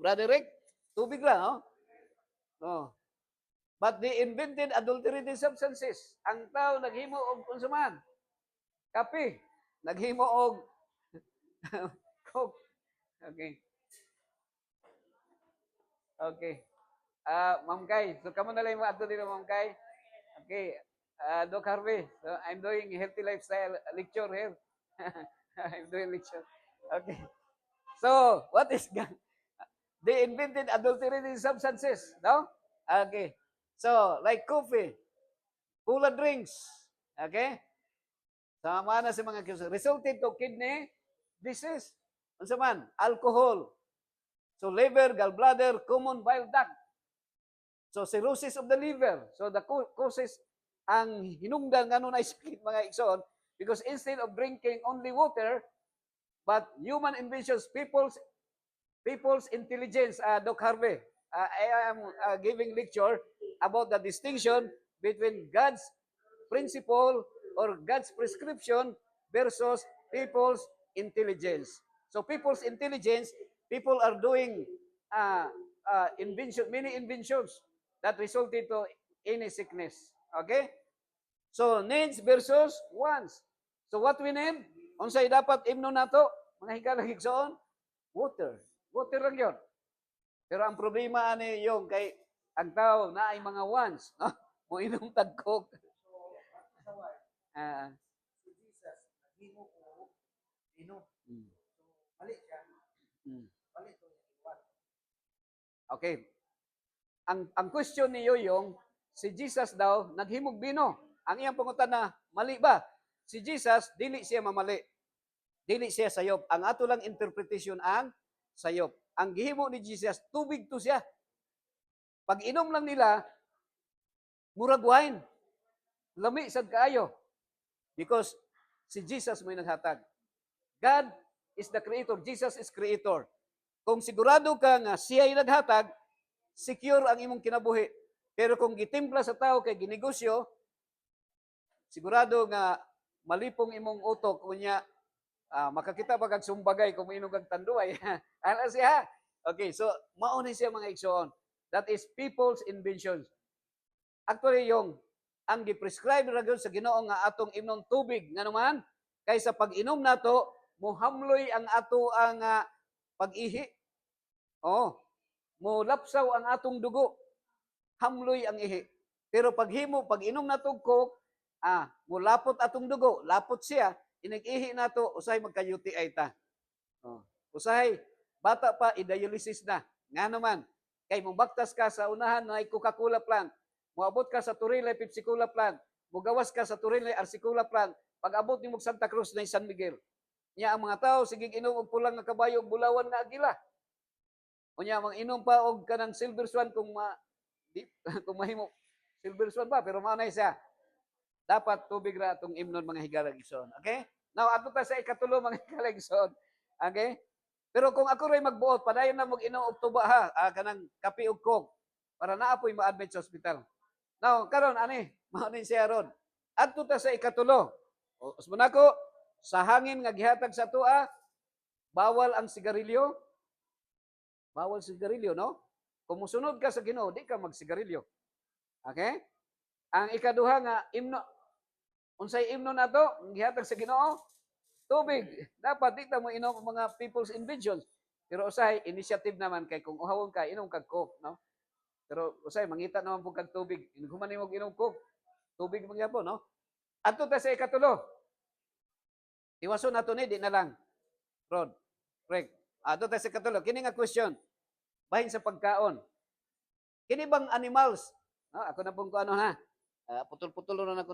Brother Rick? Tubig lang, no? Oh. But they invented adulterated substances. Ang tao naghimo og unsaman? Kape. Naghimo og coke. Okay. Okay. Ma'am Kay, so kamo na lang mo ato dito, Ma'am Kay. Okay. Doc Harvey, so I'm doing healthy lifestyle lecture here. I'm doing lecture. Okay. So, what is they invented adulterated substances, no? Okay. So, like coffee, cola drinks, okay? Sama na sa mga resulted to kidney disease. Unsa man? Alcohol. So, liver, gallbladder, common bile duct. So, cirrhosis of the liver. So, the causes ang hinungdan nga nun ay sakit mga igsoon because instead of drinking only water, but human inventions, people's intelligence, Doc Harvey, I am giving lecture about the distinction between God's principle or God's prescription versus people's intelligence. So people's intelligence, people are doing many inventions that resulted to any sickness. Okay? So needs versus wants. So what we need? Unsay dapat imno nato? Mga higala higsoon? Water. Water lang yun. Pero ang problema ani yung kay ang tao na ay mga wants, no? Mo inom tagkok. Si Jesus, naghimo ko inom. So, mali siya. Mali to iwan. Okay. Ang question ni Yoyong, si Jesus daw naghimog bino. Ang iyang pangutan na mali ba? Si Jesus dili siya mamali. Dili siya sayop. Ang ato lang interpretation ang sayop. Ang gihimo ni Jesus, tubig to siya. Pag inom lang nila, murag wine. Lami sad kaayo. Because si Jesus may naghatag. God is the creator. Jesus is creator. Kung sigurado ka nga siya ay naghatag, secure ang imong kinabuhi. Pero kung gitimpla sa tao kay ginegosyo, sigurado nga malipong imong utok kunya makakita pa kag sumbagay kung inom kag tanduay. Ano siya? Okay, so mao ni siya mga igsoon. That is people's inventions. Actually yung ang gi-prescribe ra gyud sa Ginoo nga atong imnon tubig nga naman kaysa pag-inom nato mohamloy ang ato ang pag-ihi. Oh, mulapsaw ang atong dugo. Hamloy ang ihi. Pero pag-inom nato coke, mulapot atong dugo, lapot siya, inig-ihi nato usahay magka-UTI ta. Oh, usahay bata pa i-dialysis na. Nga naman kay mobaktas ka sa unahan na Coca-Cola plant. Moabot ka sa Turilay Pepsi-Cola plant, mugawas ka sa Turilay Arsicola plant, pag-abot nimo Santa Cruz na San Miguel. Nya ang mga tao sige inom og pulang nga kabayo og bulawan nga agila. Unya mang inom pa og kanang Silver Swan kung kung mahimo Silver Swan pa pero mao na siya. Dapat tubig ra atong imnon mga higalag igsoon. Okay? Now adto ta sa ikatulo mga higalag igsoon. Okay? Pero kung ako ray magbuot, padayon na mag-inom og tuba ha, kanang kape og coke para naapoy ma-admit sa ospital. Now, karon ani, mao ni siya ron. Adto ta sa ikatulo. Usman ako sa hangin nga gihatag sa tua, bawal ang sigarilyo. Bawal sigarilyo, no? Kung musunod ka sa Ginoo, di ka magsigarilyo. Okay? Ang ikaduha nga imno unsay imno nato, ang gihatag sa Ginoo, tubig. Dapat di ta mo inom mga people's inventions. Pero usahay initiative naman kay kung uhawon ka inom kag coke, no? Pero usay mangita naman po kag tubig. Human nimo inom coke. Tubig man gyapon, no? Adto ta sa ikatulo. Iwason nato ni di na lang. Rod. Greg. Adto ta sa ikatulo. Kini nga question. Bahin sa pagkaon. Kini bang animals? Ako na pong ko ano ha. Putol-putol na ako